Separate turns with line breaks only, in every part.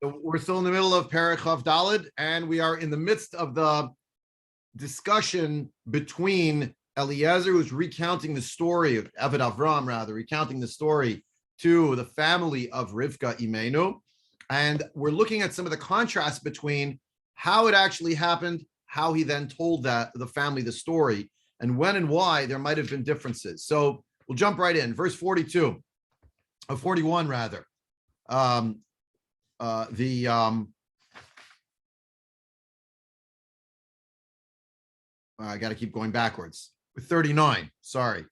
So we're still in the middle of Perek Chav Daled, and we are in the midst of the discussion between Eliezer, who's recounting the story of Eved Avram, recounting the story to the family of Rivka Imenu. And we're looking at some of the contrasts between how it actually happened, how he then told the family the story, and when and why there might have been differences. So we'll jump right in. Verse 42, or 41 rather. I got to keep going backwards. 39, sorry.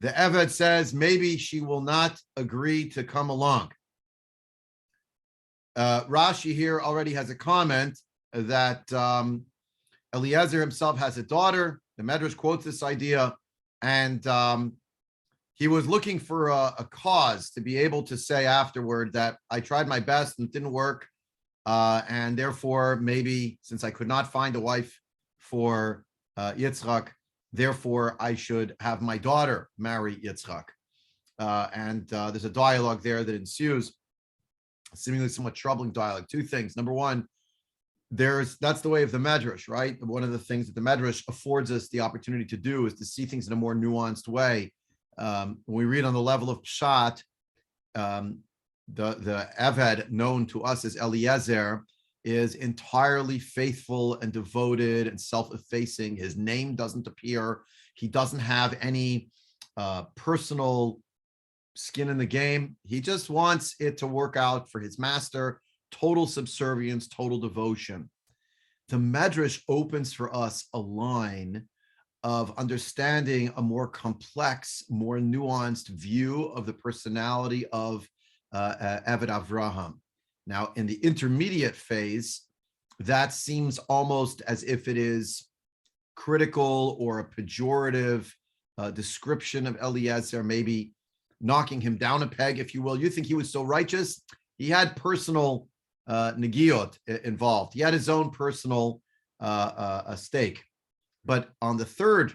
The Eved says maybe she will not agree to come along. Rashi here already has a comment that Eliezer himself has a daughter. The Medrash quotes this idea, and he was looking for a cause to be able to say afterward that I tried my best and it didn't work. And therefore, maybe since I could not find a wife for Yitzchak, therefore I should have my daughter marry Yitzchak. And there's a dialogue there that ensues, seemingly somewhat troubling dialogue. Two things. Number one, that's the way of the Medrash, right? One of the things that the Medrash affords us the opportunity to do is to see things in a more nuanced way. When we read on the level of Pshat, the Eved known to us as Eliezer is entirely faithful and devoted and self-effacing. His name doesn't appear. He doesn't have any personal skin in the game. He just wants it to work out for his master. Total subservience, total devotion. The Medrash opens for us a line of understanding a more complex, more nuanced view of the personality of Eved Avraham. Now, in the intermediate phase, that seems almost as if it is critical or a pejorative description of Eliezer, maybe knocking him down a peg, if you will. You think he was so righteous? He had personal negiot involved. He had his own personal stake. But on the third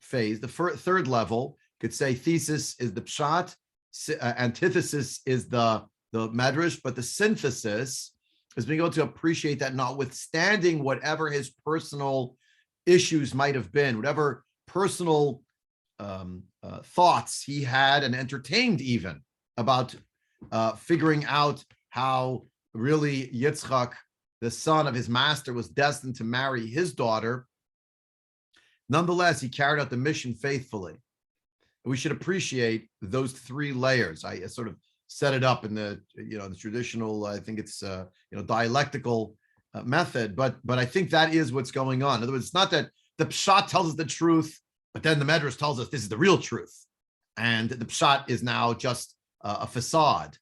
phase, the third level, you could say thesis is the pshat, antithesis is the medrash, but the synthesis is being able to appreciate that notwithstanding whatever his personal issues might have been, whatever personal thoughts he had and entertained even about figuring out how really Yitzchak, the son of his master, was destined to marry his daughter. Nonetheless, he carried out the mission faithfully. We should appreciate those three layers. I sort of set it up in the traditional, I think it's dialectical method, but I think that is what's going on. In other words, it's not that the pshat tells us the truth, but then the medrash tells us this is the real truth, and the pshat is now just a facade.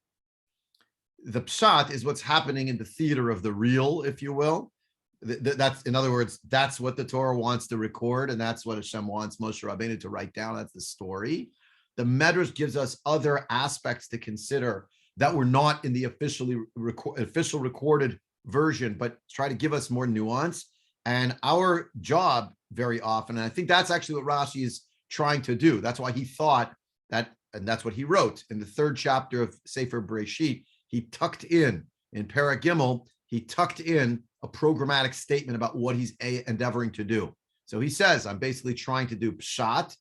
The pshat is what's happening in the theater of the real, if you will. That's, in other words, that's what the Torah wants to record, and that's what Hashem wants Moshe Rabbeinu to write down. That's the story. The Medrash gives us other aspects to consider that were not in the official recorded version, but try to give us more nuance. And our job very often, and I think that's actually what Rashi is trying to do. That's why he thought that, and that's what he wrote in the third chapter of Sefer Breishet. He tucked in Perek Gimel, he tucked in a programmatic statement about what he's endeavoring to do. So he says, I'm basically trying to do pshat,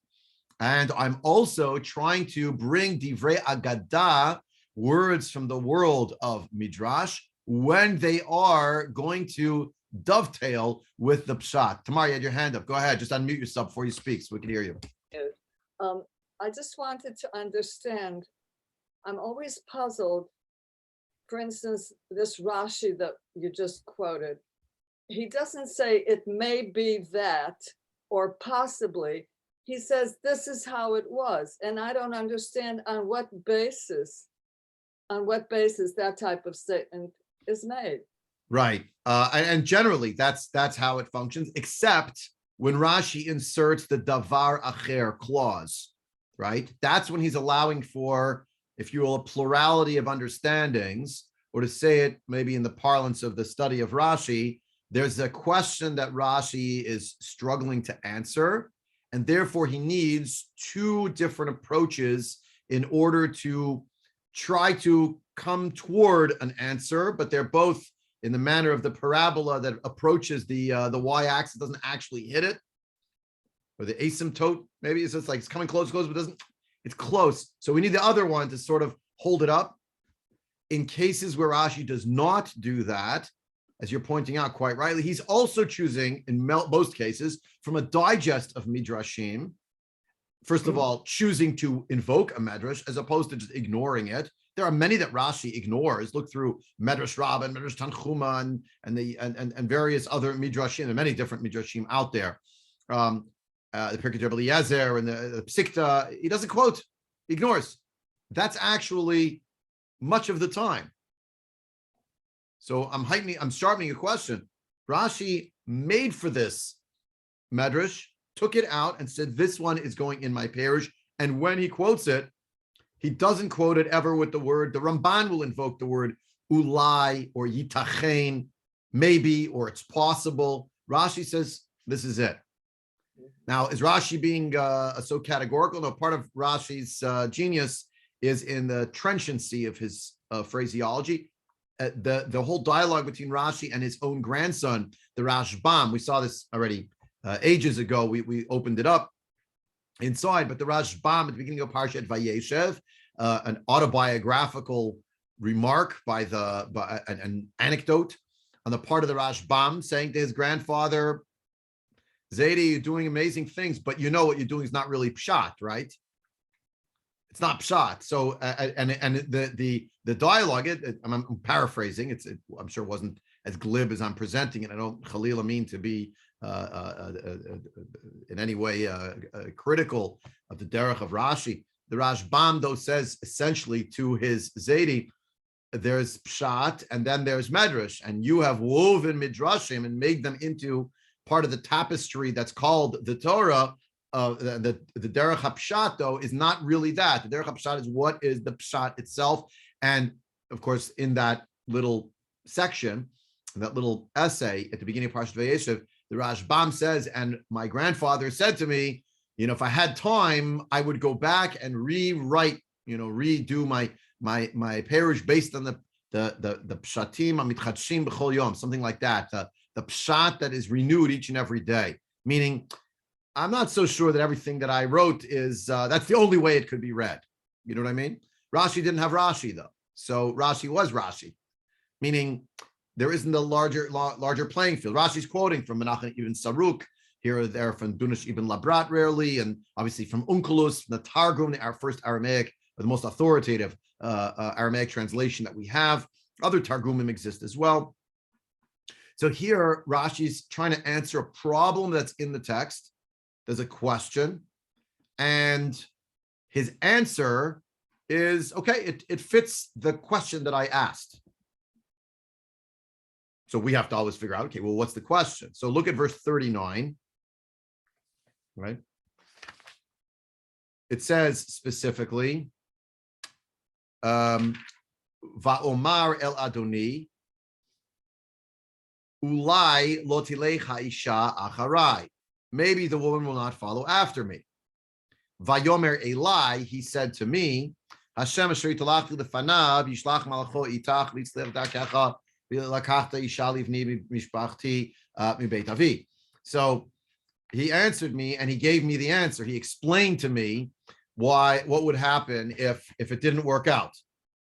and I'm also trying to bring divrei agadah, words from the world of midrash, when they are going to dovetail with the pshat. Tamar, you had your hand up. Go ahead. Just unmute yourself before you speak so we can hear you.
I just wanted to understand. I'm always puzzled. For instance, this Rashi that you just quoted, he doesn't say it may be that or possibly. He says this is how it was. And I don't understand on what basis that type of statement is made.
Right. And generally, that's how it functions, except when Rashi inserts the davar acher clause, right? That's when he's allowing for, if you will, a plurality of understandings, or to say it maybe in the parlance of the study of Rashi, there's a question that Rashi is struggling to answer, and therefore he needs two different approaches in order to try to come toward an answer, but they're both in the manner of the parabola that approaches the y-axis, doesn't actually hit it, or the asymptote. Maybe it's just like it's coming close, but doesn't. It's close. So we need the other one to sort of hold it up. In cases where Rashi does not do that, as you're pointing out quite rightly, he's also choosing, in most cases, from a digest of midrashim. First of all, choosing to invoke a medrash as opposed to just ignoring it. There are many that Rashi ignores. Look through Medrash Rabbah and Medrash Tanchuma and various other midrashim, and many different midrashim out there. The Pirkei Rebbe Eliezer and the Psikta, he doesn't quote, he ignores. That's actually much of the time. So I'm sharpening a question. Rashi made for this medrash, took it out and said, this one is going in my parish. And when he quotes it, he doesn't quote it ever with the word. The Ramban will invoke the word ulai or yitachen, maybe, or it's possible. Rashi says, this is it. Now, is Rashi being so categorical? No, part of Rashi's genius is in the trenchancy of his phraseology. The whole dialogue between Rashi and his own grandson, the Rashbam, we saw this already ages ago. We opened it up inside, but the Rashbam at the beginning of Parshat Vayeshev, an autobiographical remark by an anecdote on the part of the Rashbam saying to his grandfather, Zaidi, you're doing amazing things, but you know what you're doing is not really pshat, right? It's not pshat. So, and the dialogue, I'm paraphrasing. I'm sure it wasn't as glib as I'm presenting it. I don't, Khalila, mean to be in any way critical of the derech of Rashi. The Rashbam, though, says essentially to his Zaidi, there's pshat and then there's medrash, and you have woven midrashim and made them into part of the tapestry that's called the Torah. The derech hapshat, though, is not really that. The derech hapshat is what is the pshat itself. And of course, in that little section, that little essay at the beginning of Parshat Vayeshev, the Rashbam says, and my grandfather said to me, if I had time, I would go back and rewrite, redo my parish based on the pshatim amitchadshim b'chol yom, something like that. The pshat that is renewed each and every day. Meaning, I'm not so sure that everything that I wrote is, that's the only way it could be read. You know what I mean? Rashi didn't have Rashi, though. So Rashi was Rashi. Meaning, there isn't a larger playing field. Rashi's quoting from Menachem ibn Saruk, here or there from Dunash ibn Labrat rarely, and obviously from Onkelos, from the Targum, our first Aramaic, or the most authoritative Aramaic translation that we have. Other Targumim exist as well. So here, Rashi's trying to answer a problem that's in the text. There's a question, and his answer is, okay, it fits the question that I asked. So we have to always figure out, okay, well, what's the question? So look at verse 39, right? It says specifically, Va'omar el Adoni, Ulai lo tilecha isha acharai. Maybe the woman will not follow after me. Vayomer Eli, he said to me, Hashem asher yitalachti lefanav yishlach malacho itach litzlech darkecha v'lakachta isha livni mishpachti mibeit avi. So he answered me, and he gave me the answer. He explained to me what would happen if it didn't work out.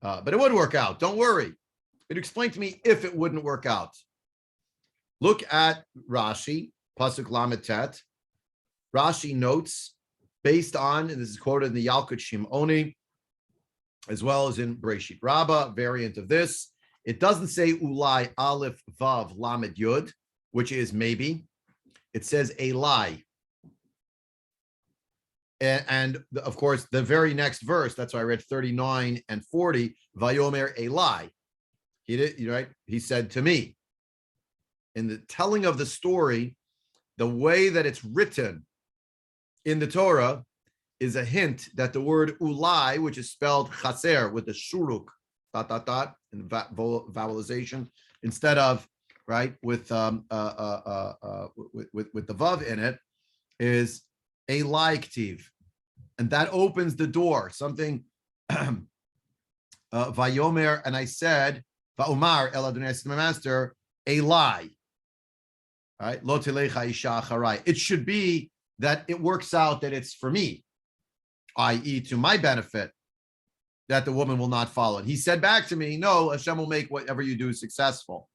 But it would work out. Don't worry. It explained to me if it wouldn't work out. Look at Rashi, Pasuk Lamed Tet. Rashi notes, based on, and this is quoted in the Yalkut Shimoni, as well as in Breishet Rabbah, variant of this. It doesn't say Ulai Aleph Vav Lamed Yud, which is maybe. It says Eli. And of course, the very next verse, that's why I read 39 and 40, Vayomer Eli. He did, right? He said to me. In the telling of the story, the way that it's written in the Torah is a hint that the word ulai, which is spelled chaser with the shuruk, in vowelization, instead of, right, with the vav in it, is a laiktiv. And that opens the door, something Vayomer, and I said, Va'omar el Adonai, my master, a lie. All right, lo telecha isha acharai. It should be that it works out that it's for me, i.e., to my benefit, that the woman will not follow it. He said back to me, no, Hashem will make whatever you do successful.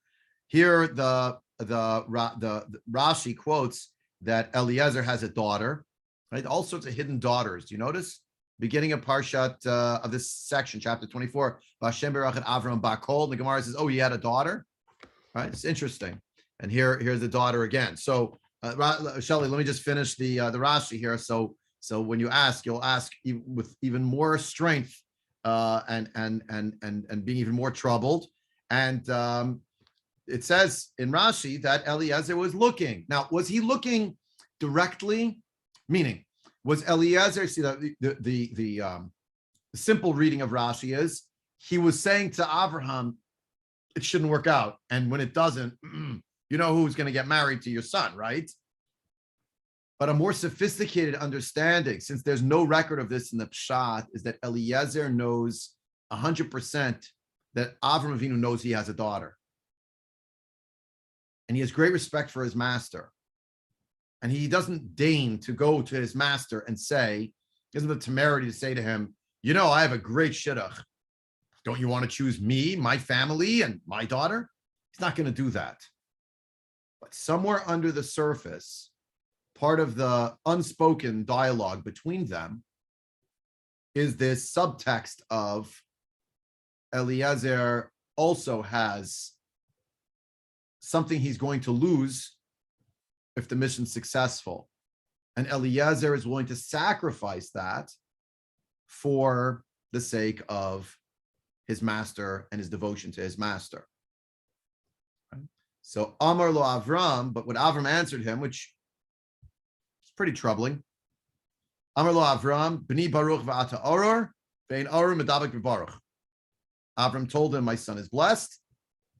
Here, the Rashi quotes that Eliezer has a daughter, right? All sorts of hidden daughters. Do you notice? Beginning of Parshat of this section, chapter 24, Hashem berachet Avram Bakol. The Gemara says, oh, he had a daughter, right? It's interesting. And here's the daughter again. So, Shelley, let me just finish the Rashi here. So when you ask, you'll ask with even more strength and being even more troubled. And it says in Rashi that Eliezer was looking. Now, was he looking directly? Meaning, was Eliezer? See, the simple reading of Rashi is he was saying to Abraham, it shouldn't work out, and when it doesn't, you know who's going to get married to your son, right? But a more sophisticated understanding, since there's no record of this in the Pshat, is that Eliezer knows 100% that Avram Avinu knows he has a daughter. And he has great respect for his master. And he doesn't deign to go to his master and say, he doesn't have the temerity to say to him, you know, I have a great shidduch. Don't you want to choose me, my family, and my daughter? He's not going to do that. But somewhere under the surface, part of the unspoken dialogue between them is this subtext of Eliezer also has something he's going to lose if the mission's successful. And Eliezer is willing to sacrifice that for the sake of his master and his devotion to his master. Right? So Amar lo Avram, but what Avram answered him, which is pretty troubling. Amar lo Avram, B'ni Baruch v'ata oror, ve'in oror medabek b'baruch. Avram told him, my son is blessed,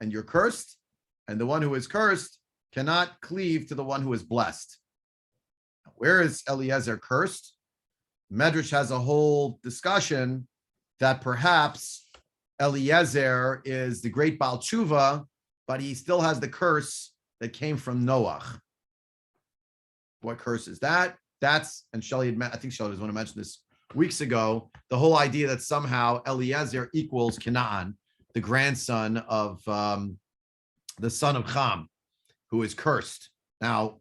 and you're cursed, and the one who is cursed cannot cleave to the one who is blessed. Where is Eliezer cursed? Medrash has a whole discussion that perhaps Eliezer is the great Baal Tshuva, but he still has the curse that came from Noach. What curse is that? That's, and Shelley, I think Shelley was going to mention this weeks ago, the whole idea that somehow Eliezer equals Canaan, the grandson of the son of Ham, who is cursed. Now,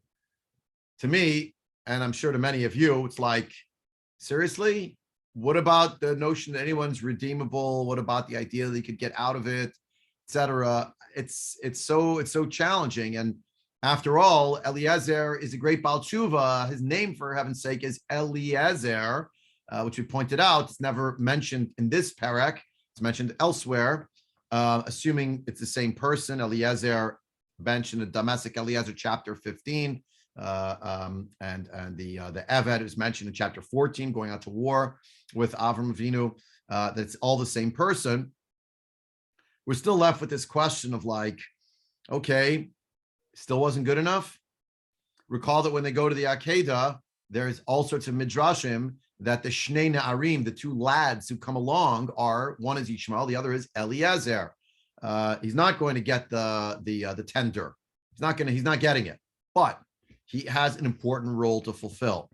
to me, and I'm sure to many of you, it's like, seriously? What about the notion that anyone's redeemable? What about the idea that he could get out of it, etc.? It's so challenging. And after all, Eliezer is a great Baal Tshuva. His name, for heaven's sake, is Eliezer, which we pointed out. It's never mentioned in this parak. It's mentioned elsewhere, assuming it's the same person. Eliezer mentioned in Damascus, Eliezer chapter 15. And the Eved is mentioned in chapter 14, going out to war with Avram Avinu. That's all the same person. We're still left with this question of like, okay, still wasn't good enough. Recall that when they go to the Akedah, there's all sorts of midrashim that the Shnei Na'arim, the two lads who come along, are, one is Ishmael, the other is Eliezer. He's not going to get the tender. He's not getting it, but he has an important role to fulfill.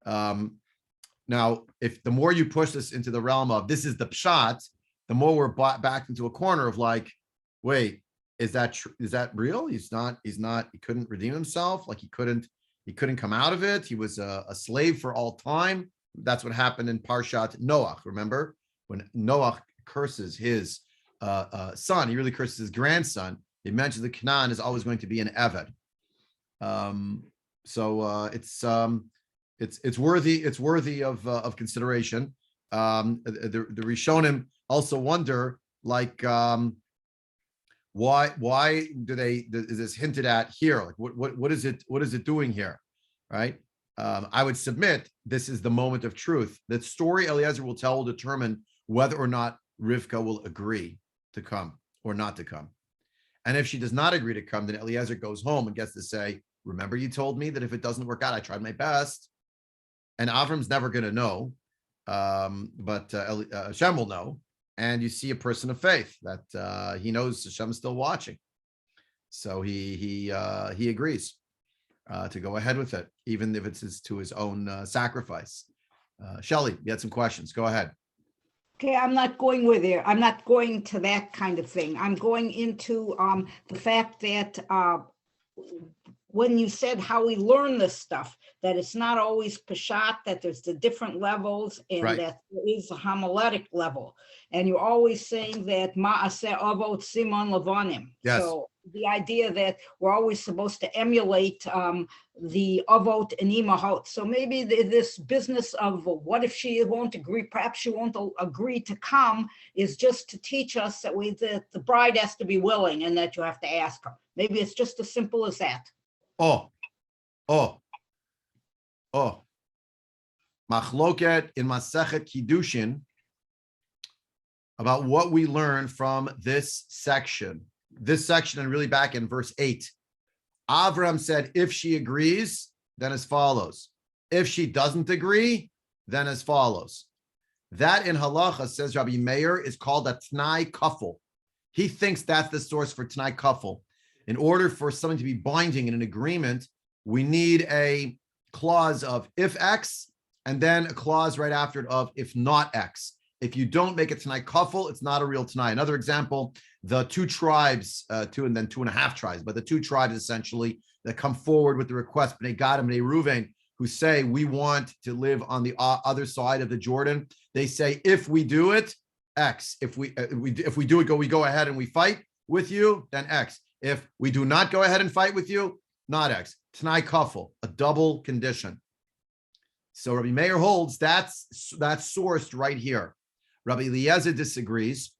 Now, if the more you push this into the realm of this is the pshat, the more we're backed into a corner of like, wait, is that real? He couldn't redeem himself. Like he couldn't come out of it. He was a slave for all time. That's what happened in Parshat Noach. Remember when Noach curses his son, he really curses his grandson. He mentions that Canaan is always going to be an Eved. So it's worthy of consideration. The Rishonim also wonder, like, why is this hinted at here? Like, what is it doing here, right? I would submit this is the moment of truth. That story Eliezer will tell will determine whether or not Rivka will agree to come or not to come. And if she does not agree to come, then Eliezer goes home and gets to say, remember you told me that if it doesn't work out, I tried my best. And Avram's never going to know, but Hashem will know. and you see a person of faith that he knows Hashem is still watching. So he agrees to go ahead with it, even if it's to his own sacrifice. Shelley, you had some questions. Go ahead.
Okay, I'm not going with it. I'm not going to that kind of thing. I'm going into the fact that when you said how we learn this stuff, that it's not always Peshat, that there's the different levels, and
Right.
that there is a homiletic level. And you're always saying that Ma'aseh Avot Simon Levanim.
Yes.
So the idea that we're always supposed to emulate the Avot and Imahot. So maybe this business of what if she won't agree, perhaps she won't agree to come, is just to teach us that the bride has to be willing and that you have to ask her. Maybe it's just as simple as that.
Machloket in Masechet Kiddushin about what we learn from this section. This section, and really back in verse 8. Avram said, if she agrees, then as follows. If she doesn't agree, then as follows. That in halacha, says Rabbi Meir, is called a Tnai Kafel. He thinks that's the source for Tnai Kafel. In order for something to be binding in an agreement, we need a clause of if X, and then a clause right after it of if not X. If you don't make it Tnai Kafel, it's not a real Tnai. Another example, the two tribes, 2 and then 2.5 tribes, but the two tribes essentially that come forward with the request, Bnei Gad and Bnei Reuven, who say we want to live on the other side of the Jordan. They say if we do it, X. If we do it, we go ahead and we fight with you, then X. If we do not go ahead and fight with you, not X. Tnai Kafel, a double condition. So Rabbi Meir holds that's sourced right here. Rabbi Eliezer disagrees,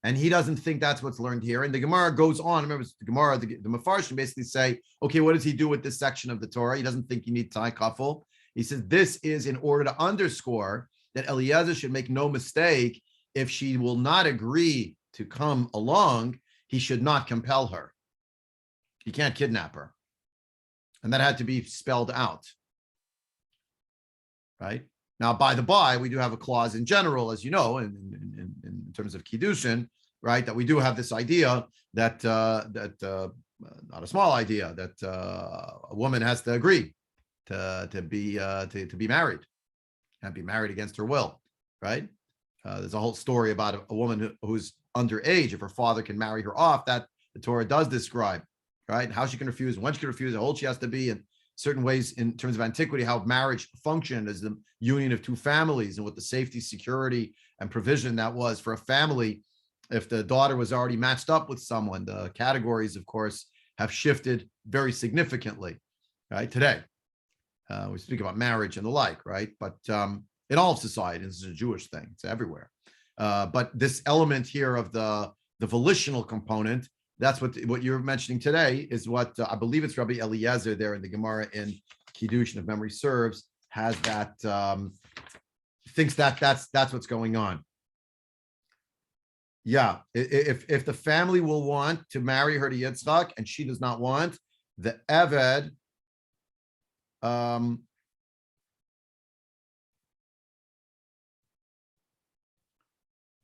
and he doesn't think that's what's learned here. And the Gemara goes on. Remember, the Gemara, the Mefarshim basically say, okay, what does he do with this section of the Torah? He doesn't think you need Tnai Kafel. He says this is in order to underscore that Eliezer should make no mistake. If she will not agree to come along, he should not compel her. He can't kidnap her. And that had to be spelled out. Right? Now, by the by, we do have a clause in general, as you know, in terms of Kiddushin, right, that we do have this idea that, not a small idea, that a woman has to agree to be married, and be married against her will, right? There's a whole story about a woman who's underage. If her father can marry her off, that the Torah does describe, right? How she can refuse, when she can refuse, how old she has to be, and certain ways in terms of antiquity, how marriage functioned as the union of two families, and what the safety, security, and provision that was for a family. If the daughter was already matched up with someone, the categories, of course, have shifted very significantly, right? Today, we speak about marriage and the like, right? But in all of society, this is a Jewish thing, it's everywhere. But this element here of the volitional component, that's what you're mentioning today, is what I believe it's Rabbi Eliezer there in the Gemara in Kiddushin, if memory serves, has that, thinks that's what's going on. Yeah, if the family will want to marry her to Yitzchak and she does not want, the Eved,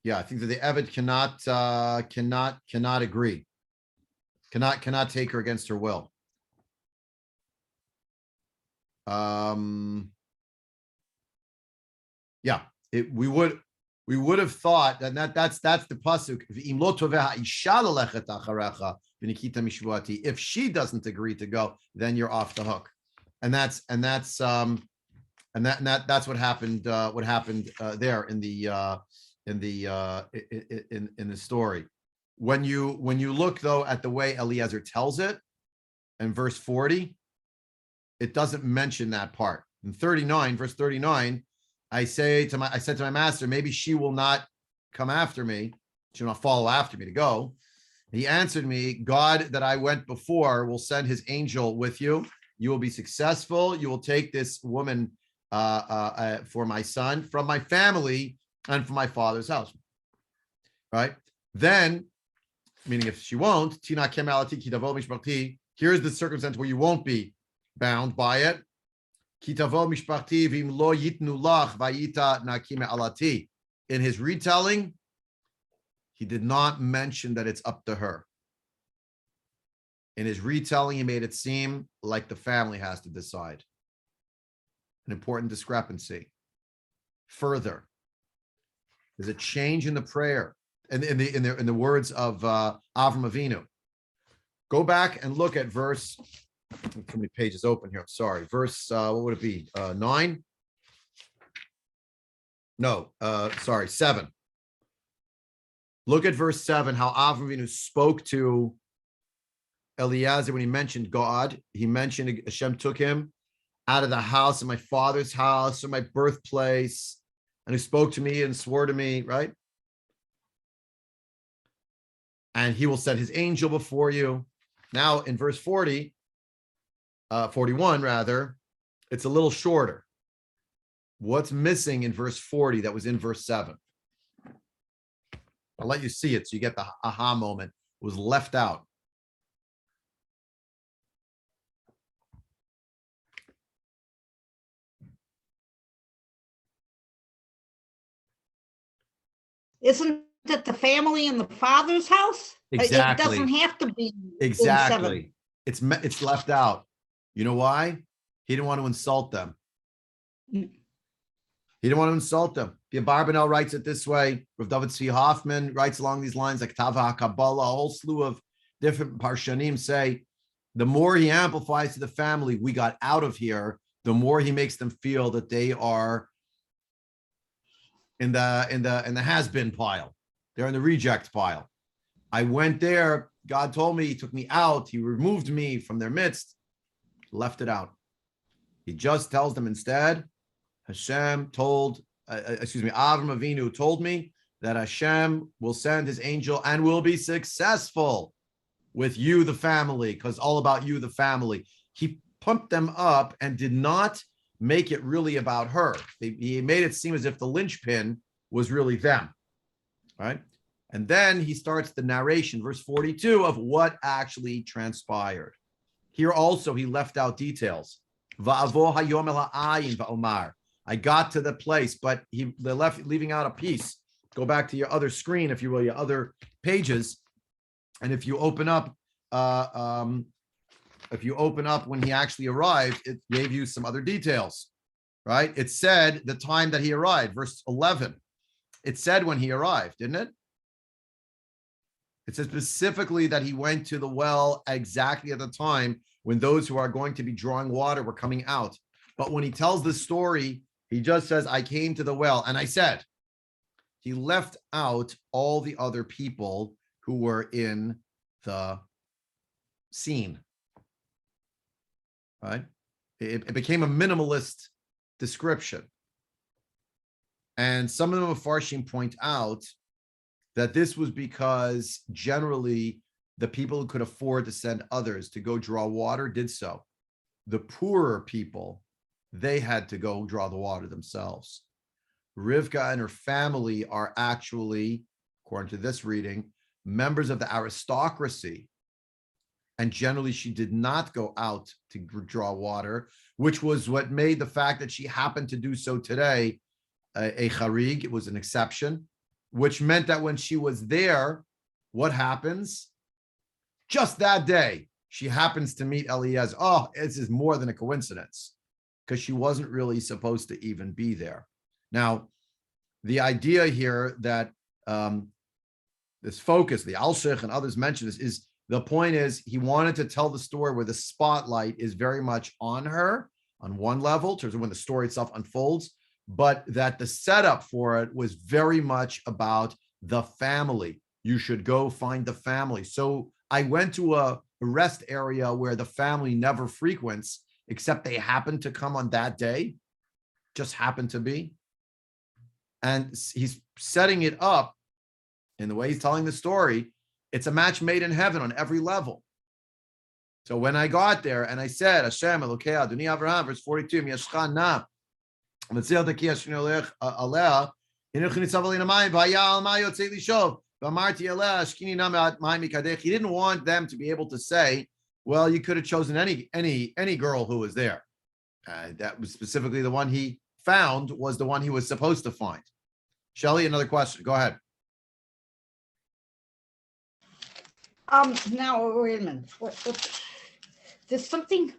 yeah, I think that the Eved cannot agree. Cannot take her against her will. Yeah, we would have thought that's the pasuk. If she doesn't agree to go, then you're off the hook, and that's what happened. What happened there in the story. When you look though at the way Eliezer tells it in verse 40, it doesn't mention that part. In 39, verse 39, I said to my master, maybe she will not come after me, she will not follow after me to go. He answered me, God that I went before will send his angel with you. You will be successful. You will take this woman for my son from my family and from my father's house. Right? Then, meaning if she won't, here's the circumstance where you won't be bound by it. in his retelling, he did not mention that it's up to her. In his retelling, he made it seem like the family has to decide. An important discrepancy. Further, there's a change in the prayer and in the words of Avram Avinu. Go back and look at verse. Too many pages open here. I'm sorry. Verse what would it be? 9? No, sorry, 7. Look at verse 7. How Avram Avinu spoke to Eliezer when he mentioned God. He mentioned Hashem took him out of the house of my father's house or my birthplace, and he spoke to me and swore to me, right? And he will send his angel before you. Now in verse 41 rather, it's a little shorter. What's missing in verse 40 that was in verse 7? I'll let you see it so you get the aha moment. It was left out.
Isn't it the family in the father's house?
Exactly.
It doesn't have to be
exactly. It's left out. You know why? He didn't want to insult them. He didn't want to insult them. The Abarbanel writes it this way. Rav David Tzvi Hoffman writes along these lines, like Tava HaKabbalah, a whole slew of different Parshanim say, the more he amplifies to the family, we got out of here, the more he makes them feel that they are in the has-been pile. They're in the reject pile. I went there. God told me, he took me out. He removed me from their midst, left it out. He just tells them instead, Hashem told, Avram Avinu told me that Hashem will send his angel and will be successful with you, the family, because all about you, the family. He pumped them up and did not make it really about her. He made it seem as if the linchpin was really them, right? And then he starts the narration, verse 42, of what actually transpired. Here also, he left out details. I got to the place, but they're leaving out a piece. Go back to your other screen, if you will, your other pages. And if you open up, when he actually arrived, it gave you some other details, right? It said the time that he arrived, verse 11. It said when he arrived, didn't it? It says specifically that he went to the well exactly at the time when those who are going to be drawing water were coming out. But when he tells this story, he just says, I came to the well and I said. He left out all the other people who were in the scene, right? It became a minimalist description. And some of the Mefarshim point out that this was because generally the people who could afford to send others to go draw water did so. The poorer people, they had to go draw the water themselves. Rivka and her family are actually, according to this reading, members of the aristocracy. And generally she did not go out to draw water, which was what made the fact that she happened to do so today a charig. It was an exception, which meant that when she was there, what happens? Just that day, she happens to meet Eliezer. Oh, this is more than a coincidence, because she wasn't really supposed to even be there. Now, the idea here that this focus, the Alshich and others mentioned this, is the point is he wanted to tell the story where the spotlight is very much on her on one level, in terms of when the story itself unfolds, but that the setup for it was very much about the family. You should go find the family. So I went to a rest area where the family never frequents, except they happen to come on that day, just happen to be. And he's setting it up in the way he's telling the story. It's a match made in heaven on every level. So when I got there and I said, Hashem, Elokei Adoni Avraham, verse 42, Miashcha na, Matzil Taki Hashem Alea, Hinuch Nitzav Alei Namayim, Vaya Al Ma Yotzei Lishov, V'amarti Alea, Ashkini Na Me'at Mayim Mikadech. He didn't want them to be able to say, well, you could have chosen any girl who was there. That was specifically the one he found was the one he was supposed to find. Shelley, another question. Go ahead.
Now, wait a minute. What, there's something.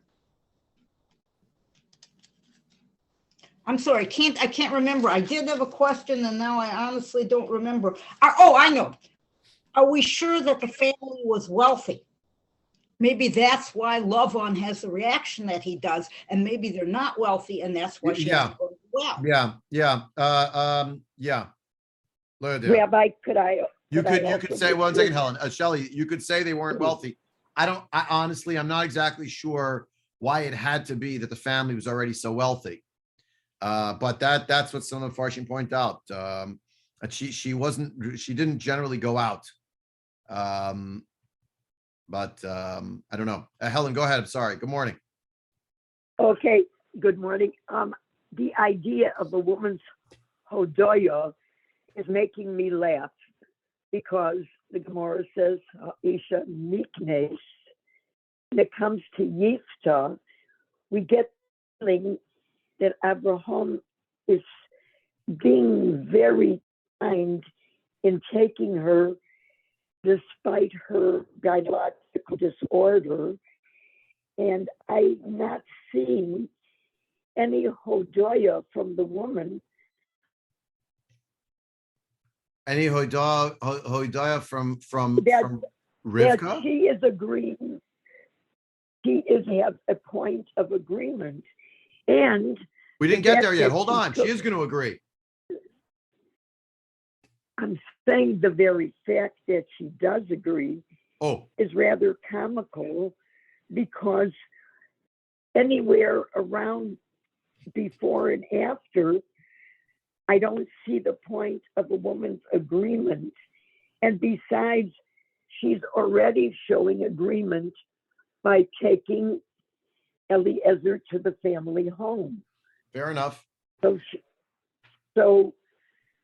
I'm sorry, I can't remember. I did have a question and now I honestly don't remember. Oh, I know. Are we sure that the family was wealthy? Maybe that's why Lovon has the reaction that he does, and maybe they're not wealthy, and that's why she has to go to the well.
Yeah.
Rabbi, could I?
You could say, one second, Helen. Shelley, you could say they weren't
Mhm.
wealthy. I honestly, I'm not exactly sure why it had to be that the family was already so wealthy. But that's what some of the Farshim point out. That she didn't generally go out. But I don't know. Helen, go ahead. I'm sorry. Good morning.
Okay, good morning. The idea of a woman's hodoya is making me laugh because the Gemara says, Isha Miknes. When it comes to Yifta, we get the feeling that Abraham is being very kind in taking her despite her gynecological disorder. And I'm not seeing any hodoya from the woman.
Any hoidaya from
That
Rivka?
she is agreeing. She is have a point of agreement. And
We didn't get there yet.
that
Hold on.
took-
She is going to agree.
I'm saying the very fact that she does agree
Oh,
is rather comical because anywhere around before and after, I don't see the point of a woman's agreement. And besides, she's already showing agreement by taking Eliezer to the family home.
fair enough.
So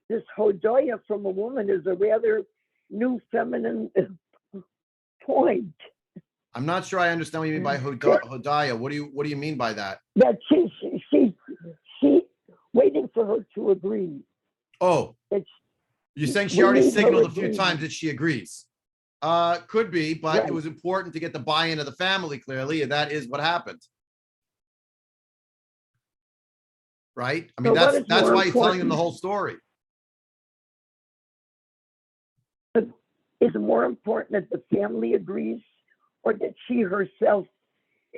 this hodoya from a woman is a rather new feminine point.
I'm not sure I understand what you mean by hodaya. What do you mean by that?
That she waiting for her to agree.
Oh,
It's,
you're saying she
we
already
need her
signaled a few
agreement.
times that she agrees. Could be, but
Right.
it was important to get the buy-in of the family clearly, and that is what happened. Right? I mean,
So what is
that's
more
why he's telling them the
important?
whole story.
Is it more important that the family agrees or that she herself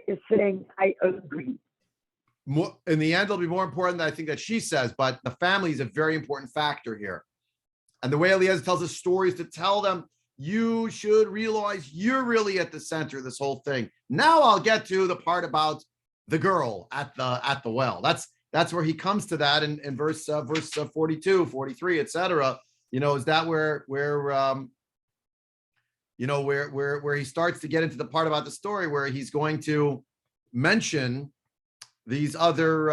is saying, I agree?
More, in the end, it'll be more important than I think that she says, but the family is a very important factor here. And the way Eliezer tells us stories to tell them, you should realize you're really at the center of this whole thing. Now I'll get to the part about the girl at the well. That's where he comes to that in verse 42, 43, etc. Is that where he starts to get into the part about the story where he's going to mention these other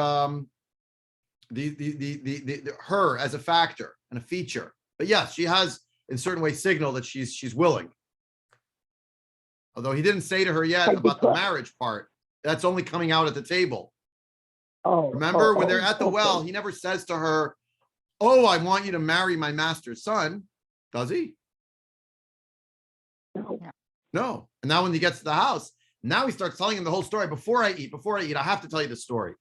her as a factor and a feature. But yes, she has in certain ways signaled that she's willing. Although he didn't say to her yet about the marriage part. That's only coming out at the table. Remember when they're at the well, he never says to her, "Oh, I want you to marry my master's son," does he? No. And now when he gets to the house, now he starts telling him the whole story. Before I eat, I have to tell you the story.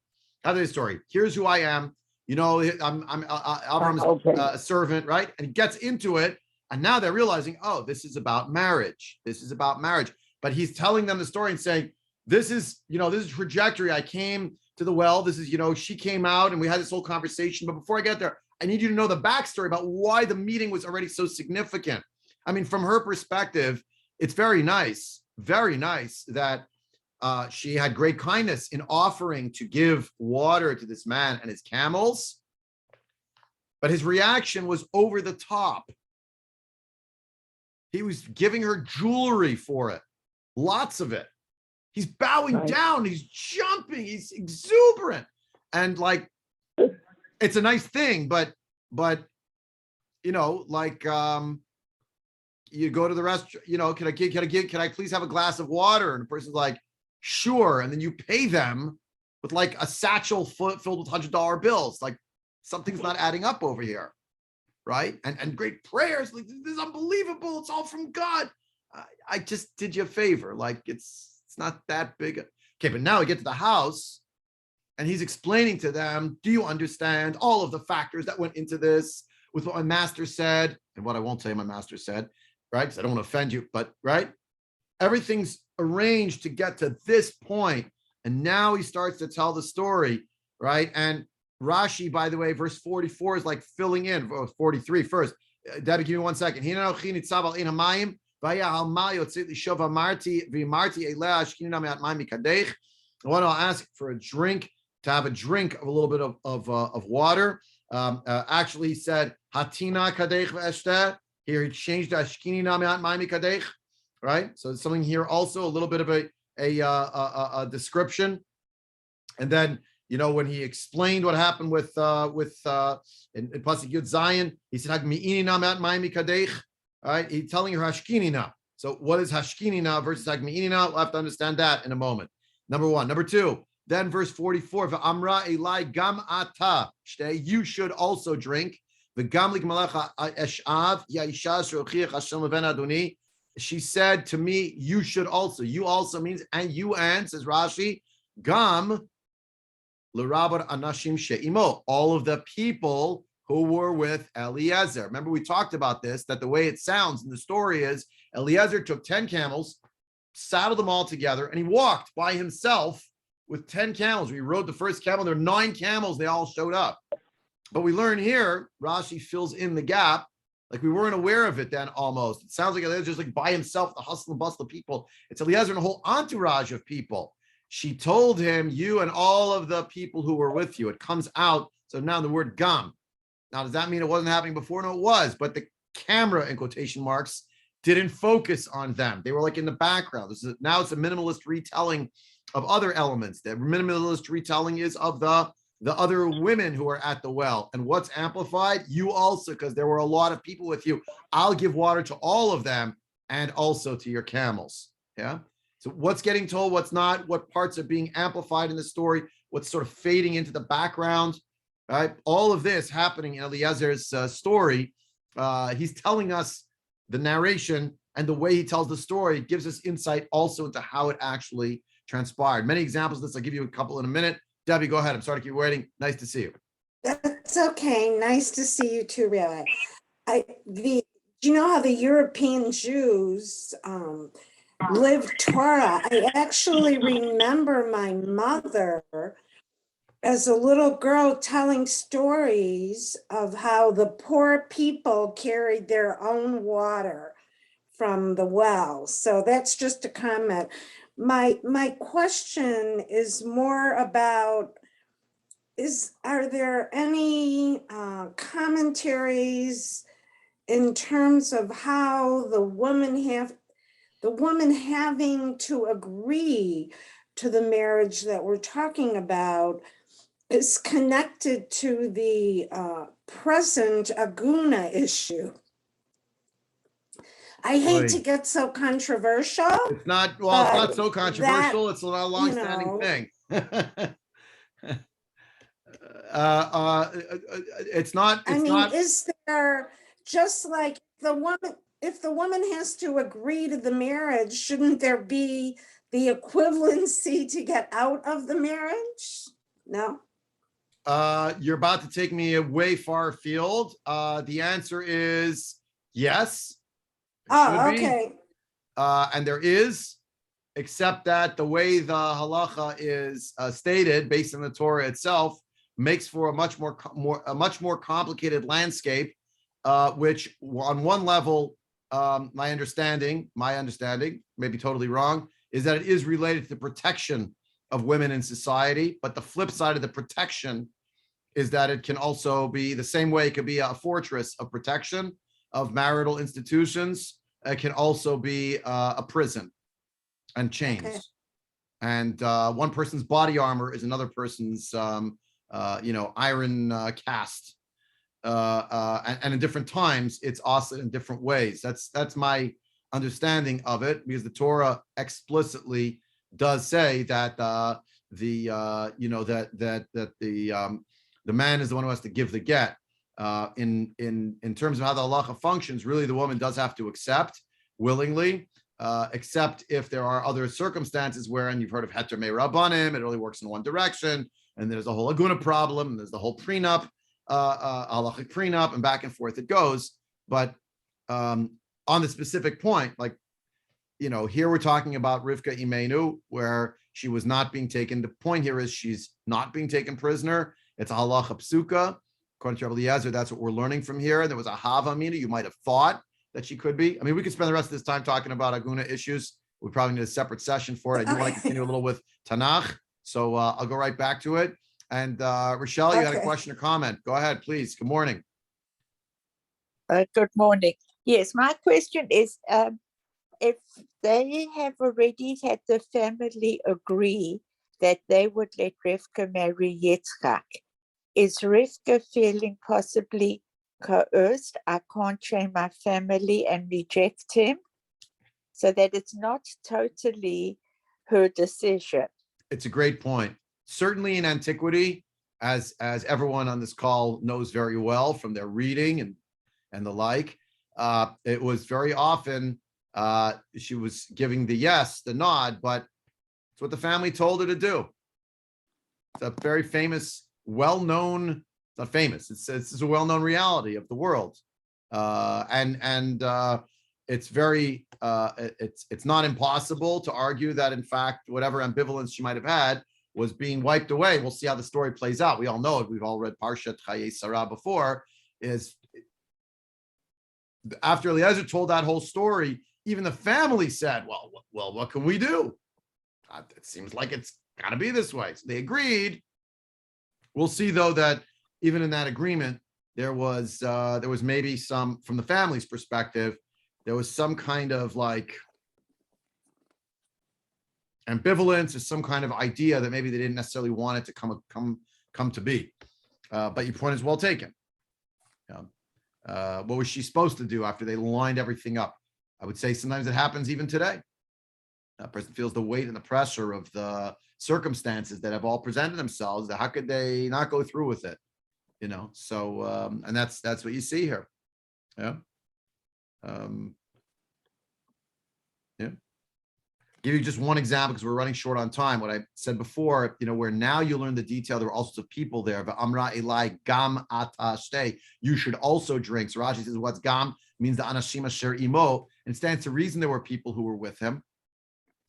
Here's who I am. I'm Abraham's a servant, right? And he gets into it. And now they're realizing, oh, this is about marriage. But he's telling them the story and saying, this is trajectory. I came to the well. This is, she came out and we had this whole conversation. But before I get there, I need you to know the backstory about why the meeting was already so significant. I mean, from her perspective, it's very nice that she had great kindness in offering to give water to this man and his camels. But his reaction was over the top. He was giving her jewelry for it, lots of it. He's bowing down, he's jumping, he's exuberant. And it's a nice thing, but you go to the restaurant, can I please have a glass of water? And the person's like, sure. And then you pay them with a satchel filled with $100 bills. Something's not adding up over here. right? And great prayers. Like, this is unbelievable. It's all from God. I just did you a favor. Like, it's not that big. Okay, but now we get to the house and he's explaining to them, do you understand all of the factors that went into this with what my master said and what I won't say my master said, right? Because I don't want to offend you, but right? Everything's arranged to get to this point. And now he starts to tell the story, right? And Rashi, by the way, verse 44 is like filling in, 43 first. Debbie, give me 1 second. I want to ask for a drink, to have a drink of a little bit of water. Actually, he said, Hatina kadech v'eshteh. Here he changed Ashkini Nameat Maimi Kadech, right? So it's something here also, a little bit of a description. And then, when he explained what happened with in Pasuk Yud Zion, he said, Hagmi'ini Nameat Maimi Kadech, right? He's telling her Hashkinina. So what is Hashkinina versus Hagmi'inina? We'll have to understand that in a moment. Number one. Number two, then verse 44, V'amra Eli Gam Ata, you should also drink. She said to me, you should also. You also means, and you and, says Rashi, Gam l'rabar anashim she'imo, all of the people who were with Eliezer. Remember, we talked about this, that the way it sounds in the story is Eliezer took 10 camels, saddled them all together, and he walked by himself with 10 camels. We rode the first camel. There were 9 camels. They all showed up. But we learn here, Rashi fills in the gap, like we weren't aware of it then almost. It sounds like Eliezer just like by himself, the hustle and bustle of people. It's Eliezer and a whole entourage of people. She told him, you and all of the people who were with you. It comes out. So now the word gam. Now, does that mean it wasn't happening before? No, it was. But the camera, in quotation marks, didn't focus on them. They were like in the background. Now it's a minimalist retelling of other elements. The minimalist retelling is of the other women who are at the well. And what's amplified? You also, because there were a lot of people with you. I'll give water to all of them and also to your camels. Yeah. So what's getting told, what's not, what parts are being amplified in the story, what's sort of fading into the background, right? All of this happening in Eliezer's story. He's telling us the narration, and the way he tells the story gives us insight also into how it actually transpired. Many examples of this. I'll give you a couple in a minute. Debbie, go ahead. I'm sorry to keep waiting. Nice to see you.
That's okay. Nice to see you too, really. Do you know how the European Jews live Torah? I actually remember my mother as a little girl telling stories of how the poor people carried their own water from the well. So that's just a comment. My question is more about, are there any commentaries in terms of how the woman having to agree to the marriage that we're talking about is connected to the present Aguna issue? I hate to get so controversial.
It's not, well, it's not so controversial. It's a long-standing thing. It's not.
I mean, is there, just like if the woman has to agree to the marriage, shouldn't there be the equivalency to get out of the marriage? No.
You're about to take me way far afield. The answer is yes.
Oh, okay.
And there is, except that the way the halacha is stated, based on the Torah itself, makes for a much more complicated landscape, which on one level, my understanding, may be totally wrong, is that it is related to the protection of women in society. But the flip side of the protection is that it can also be the same way it could be a fortress of protection of marital institutions. It can also be a prison and chains. Okay. And one person's body armor is another person's, iron cast. And in different times, it's also in different ways. That's my understanding of it, because the Torah explicitly does say that the man is the one who has to give the get. In terms of how the halacha functions, really the woman does have to accept willingly, except if there are other circumstances where, and you've heard of heter me rabbanim, it only works in one direction, and there's a whole aguna problem, and there's the whole prenup, halachic prenup, and back and forth it goes. But on the specific point, like, here we're talking about Rivka Imenu, where she was not being taken. The point here is she's not being taken prisoner. It's a halacha psuka. According to Rabbi Eliezer, that's what we're learning from here. There was a hava mina. You might have thought that she could be. I mean, we could spend the rest of this time talking about aguna issues. We probably need a separate session for it. I do want to continue a little with Tanakh, so I'll go right back to it. And Rochelle, you had a question or comment. Go ahead, please. Good morning.
Good morning. Yes, my question is, if they have already had the family agree that they would let Rivka marry Yitzchak, is Rivka feeling possibly coerced? I can't change my family and reject him, so that it's not totally her decision.
It's a great point. Certainly in antiquity, as everyone on this call knows very well from their reading and the like, it was very often she was giving the nod, but it's what the family told her to do. It's a very famous, well-known, it's not famous, it's a well-known reality of the world. It's very, it's not impossible to argue that, in fact, whatever ambivalence she might have had was being wiped away. We'll see how the story plays out. We all know it. We've all read Parshat Chayei Sarah before. Is after Eliezer told that whole story, even the family said, well, what can we do? It seems like it's got to be this way. So they agreed. We'll see, though, that even in that agreement, there was maybe some, from the family's perspective, there was some kind of like ambivalence or some kind of idea that maybe they didn't necessarily want it to come to be. But your point is well taken. What was she supposed to do after they lined everything up? I would say sometimes it happens even today. A person feels the weight and the pressure of the circumstances that have all presented themselves. How could they not go through with it? So and that's what you see here. Yeah. Give you just one example because we're running short on time. What I said before, where now you learn the detail, there were all sorts of people there. But Amra Eli Gam Ata Shtei, you should also drink. So Rashi says, what's Gam? Means the Anashim Asher Imo, and stands to reason there were people who were with him.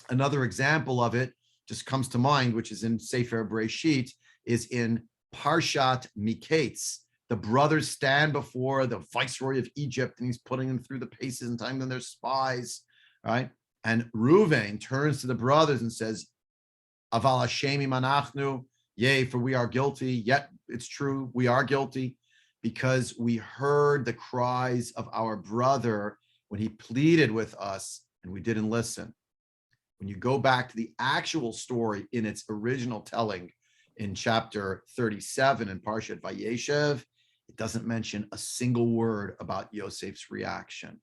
Another example of it just comes to mind, which is in Sefer Breishet, is in Parshat Miketz. The brothers stand before the viceroy of Egypt, and he's putting them through the paces and telling them they're spies, right? And Reuven turns to the brothers and says, Aval Hashemi manachnu, yea, for we are guilty. Yet it's true, we are guilty, because we heard the cries of our brother when he pleaded with us, and we didn't listen. When you go back to the actual story in its original telling in chapter 37 in Parshat Vayeshev, it doesn't mention a single word about Yosef's reaction.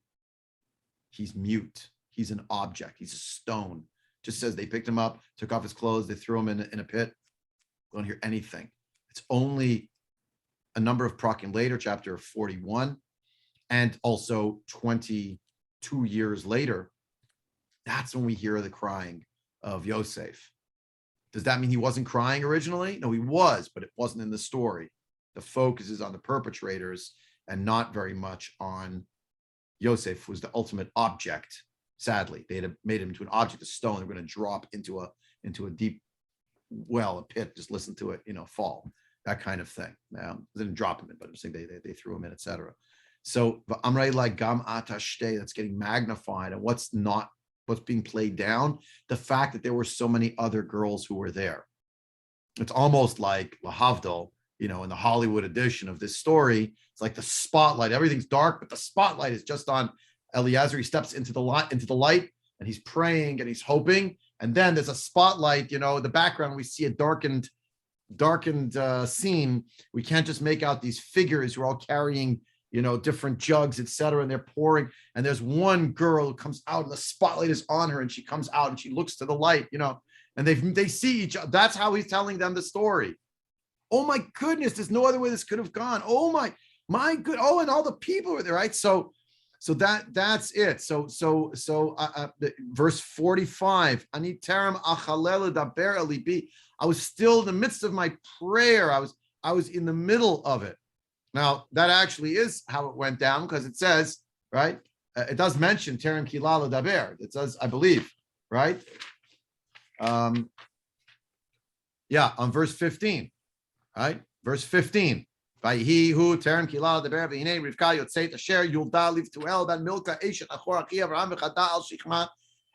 He's mute. He's an object. He's a stone. Just says they picked him up, took off his clothes, they threw him in a pit. We don't hear anything. It's only a number of prakim later, chapter 41, and also 22 years later, that's when we hear the crying of Yosef. Does that mean he wasn't crying originally? No, he was, but it wasn't in the story. The focus is on the perpetrators and not very much on Yosef, who was the ultimate object. Sadly, they had made him into an object of stone. They're going to drop into a deep well, a pit. Just listen to it, fall. That kind of thing. They didn't drop him in, but I'm saying they threw him in, etc. So Amrei like Gam Atashte, that's getting magnified, and what's being played down, the fact that there were so many other girls who were there. It's almost like Lahavdil, in the Hollywood edition of this story. It's like the spotlight. Everything's dark, but the spotlight is just on Eliezer. He steps into the light, and he's praying and he's hoping. And then there's a spotlight, in the background. We see a darkened scene. We can't just make out these figures who are all carrying, different jugs, etc. And they're pouring. And there's one girl who comes out, and the spotlight is on her, and she comes out and she looks to the light, and they see each other. That's how he's telling them the story. Oh my goodness, there's no other way this could have gone. Oh My good. Oh, and all the people were there, right? So that's it. Verse 45. Ani terem achalel daber alibi. I was still in the midst of my prayer. I was in the middle of it. Now that actually is how it went down, because it says, right? It does mention terem kilala daber. It says, I believe, right? Yeah, on verse 15, right? Verse 15. Vayhi hu terem kilala daber v'hinei Rivka yotzeit asher yulda livtuel ben Milka eshet achor achi Avraham v'chada al shichma.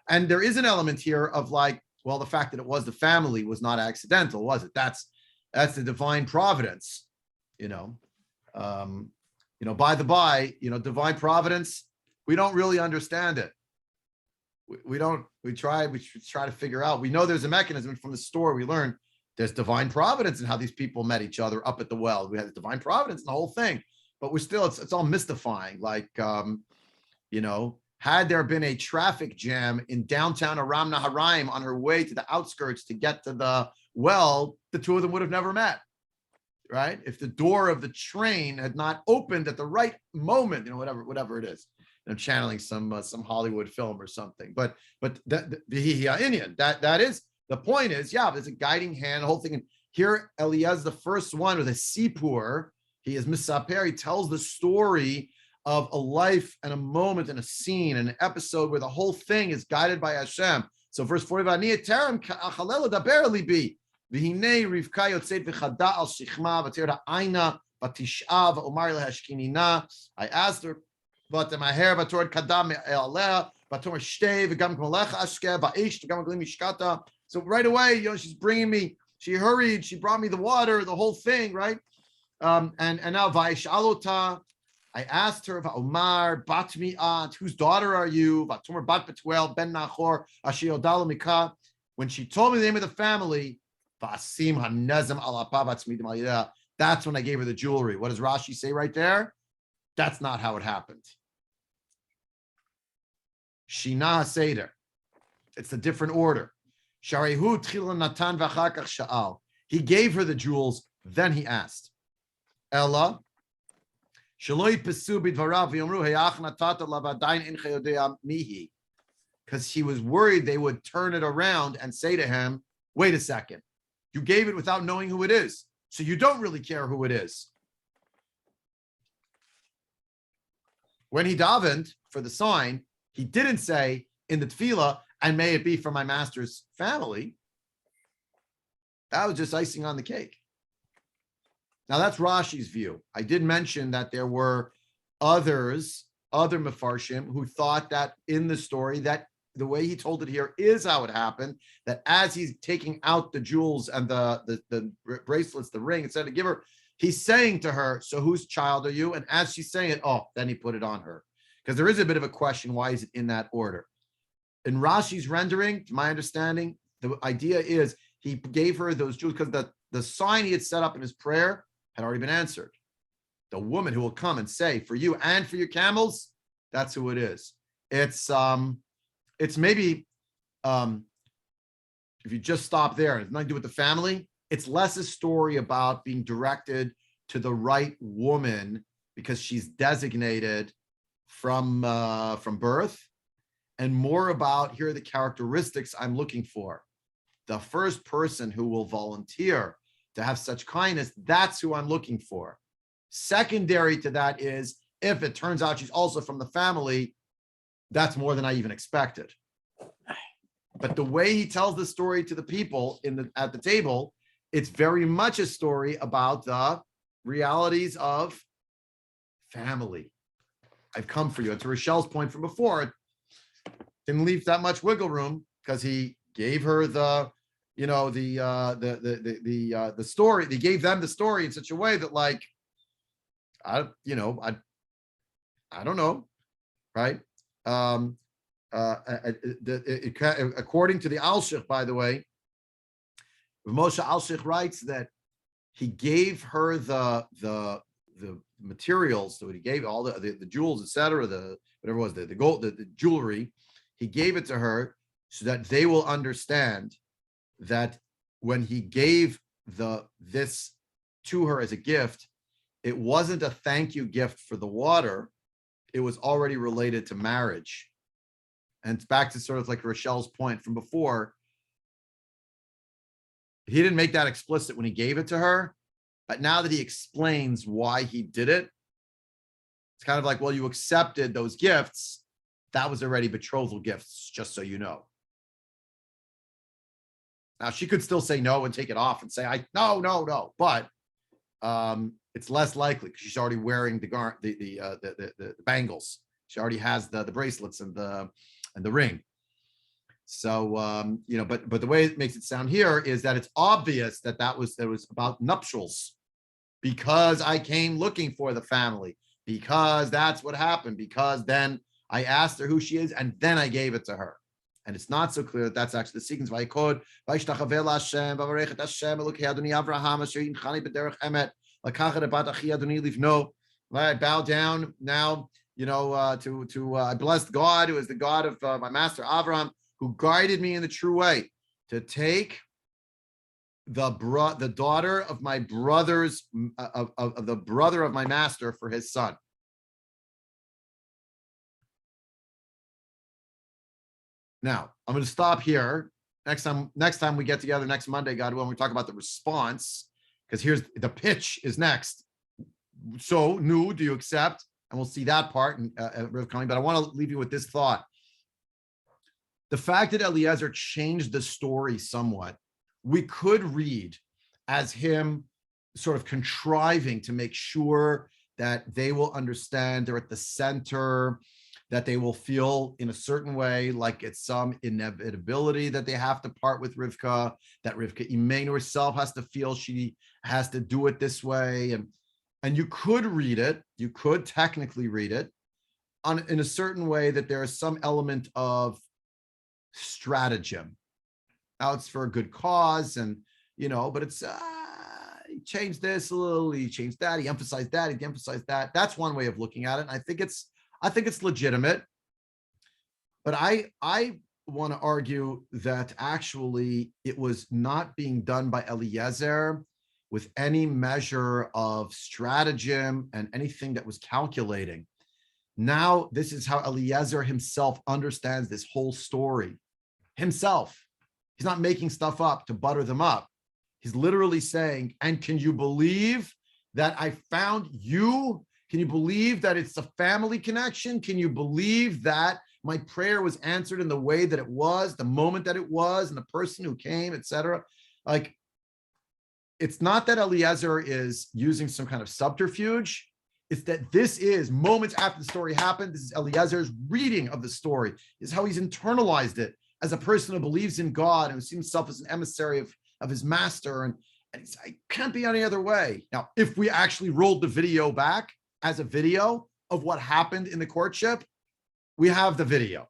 And there is an element here of like, well, the fact that it was the family was not accidental, was it? That's the divine providence, you know. By the by, divine providence, we don't really understand it. We try to figure out. We know there's a mechanism from the story. We learn there's divine providence in how these people met each other up at the well. We had divine providence in the whole thing, but we're still, it's all mystifying. Like, had there been a traffic jam in downtown Aram Naharaim on her way to the outskirts to get to the well, the two of them would have never met, right? If the door of the train had not opened at the right moment, whatever it is. I'm channeling some Hollywood film or something, but that is the point. Is there's a guiding hand, the whole thing. And here Eliezer, the first one with a sipur, he is misaper. He tells the story of a life and a moment and a scene and an episode where the whole thing is guided by Hashem. So verse 45, V'hinei Rivka yotzeit v'chada al shichma v'tir ha'ayna v'tish'a v'omar lehashkinina. I asked her, v'temaher v'tor kadam aleh v'tor shtei v'gam k'malecha ashke v'eish v'gam k'lim mishkata. So right away, she's bringing me. She hurried. She brought me the water, the whole thing, right? And now v'yishalota. I asked her, v'omar bat mi'at, whose daughter are you? V'tomer bat betuel ben nachor asher yodal mikah. When she told me the name of the family, that's when I gave her the jewelry. What does Rashi say right there? That's not how it happened. Shina Seder. It's a different order. He gave her the jewels, then he asked. Ella. Because he was worried they would turn it around and say to him, wait a second. You gave it without knowing who it is. So you don't really care who it is. When he davened for the sign, he didn't say in the tefillah, and may it be from my master's family. That was just icing on the cake. Now that's Rashi's view. I did mention that there were other Mefarshim who thought that in the story that the way he told it here is how it happened, that as he's taking out the jewels and the bracelets, the ring, instead of give her, he's saying to her, so whose child are you? And as she's saying it, then he put it on her. Because there is a bit of a question, why is it in that order? In Rashi's rendering, to my understanding, the idea is he gave her those jewels because the sign he had set up in his prayer had already been answered. The woman who will come and say, for you and for your camels, that's who it is. It's maybe, if you just stop there, it's nothing to do with the family, it's less a story about being directed to the right woman because she's designated from birth, and more about, here are the characteristics I'm looking for. The first person who will volunteer to have such kindness, that's who I'm looking for. Secondary to that is, if it turns out she's also from the family, that's more than I even expected. But the way he tells the story to the people at the table, it's very much a story about the realities of family. I've come for you. And to Rochelle's point from before, didn't leave that much wiggle room because he gave her the story. He gave them the story in such a way that, like, I don't know, right? According to the Alshich, by the way, Moshe Alshich writes that he gave her the materials, so he gave all the jewels, etc., the whatever it was, the gold, the jewelry. He gave it to her so that they will understand that when he gave this to her as a gift, it wasn't a thank you gift for the water. It was already related to marriage. And it's back to sort of like Rochelle's point from before. He didn't make that explicit when he gave it to her, but now that he explains why he did it, it's kind of like, well, you accepted those gifts. That was already betrothal gifts, just so you know. Now she could still say no and take it off and say, no. But it's less likely because she's already wearing the bangles. She already has the bracelets and the ring. So but the way it makes it sound here is that it's obvious that it was about nuptials, because I came looking for the family, because that's what happened, because then I asked her who she is and then I gave it to her. And it's not so clear that that's actually the sequence. I bow down now, I blessed God, who is the God of my master Abraham, who guided me in the true way, to take the daughter of my brother's of the brother of my master for his son. Now, I'm going to stop here. Next time we get together next Monday, God willing, we talk about the response, because here's the pitch is next. So, do you accept? And we'll see that part coming. But I want to leave you with this thought. The fact that Eliezer changed the story somewhat, we could read as him sort of contriving to make sure that they will understand they're at the center, that they will feel in a certain way like it's some inevitability that they have to part with Rivka, that Rivka Imenu herself has to feel she has to do it this way. And you could read it, you could technically read it in a certain way that there is some element of stratagem. Now it's for a good cause, and but it's he changed this a little, he changed that, he emphasized that, he emphasized that. That's one way of looking at it. And I think it's legitimate. But I want to argue that actually it was not being done by Eliezer with any measure of stratagem and anything that was calculating. Now, this is how Eliezer himself understands this whole story. Himself. He's not making stuff up to butter them up. He's literally saying, and can you believe that I found you? Can you believe that it's a family connection? Can you believe that my prayer was answered in the way that it was, the moment that it was, and the person who came, etc.? Like, it's not that Eliezer is using some kind of subterfuge. It's that this is moments after the story happened. This is Eliezer's reading of the story. This is how he's internalized it as a person who believes in God and who sees himself as an emissary of his master. And it's, it can't be any other way. Now, if we actually rolled the video back as a video of what happened in the courtship, we have the video.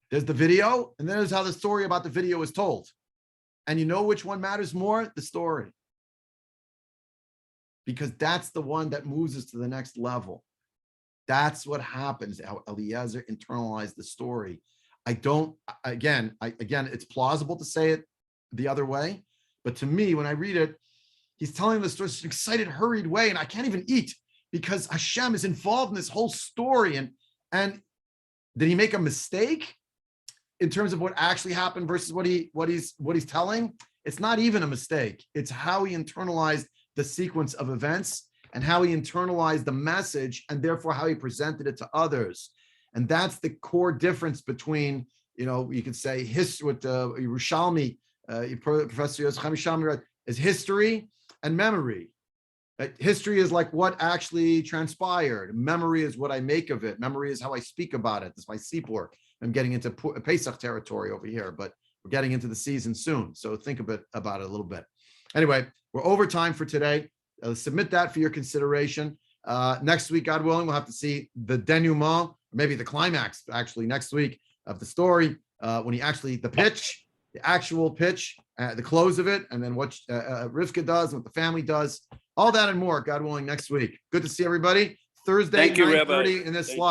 There's the video, and there's how the story about the video is told. And you know which one matters more? The story. Because that's the one that moves us to the next level. That's what happens, how Eliezer internalized the story. Again, it's plausible to say it the other way, but to me, when I read it, he's telling the story in an excited, hurried way, and I can't even eat because Hashem is involved in this whole story. And did he make a mistake in terms of what actually happened versus what he's telling? It's not even a mistake. It's how he internalized the sequence of events and how he internalized the message, and therefore how he presented it to others. And that's the core difference between, you could say history with Yerushalmi, Professor Yosef Yerushalmi, is history and memory. History is like what actually transpired. Memory is what I make of it. Memory is how I speak about it. That's my Sipur. I'm getting into Pesach territory over here, but we're getting into the season soon. So think about it a little bit. Anyway, we're over time for today. Submit that for your consideration. Next week, God willing, we'll have to see the denouement, maybe the climax actually next week of the story, when the actual pitch, the close of it, and then what Rivka does and what the family does. All that and more, God willing, next week. Good to see everybody. Thursday, 9:30 in this slot.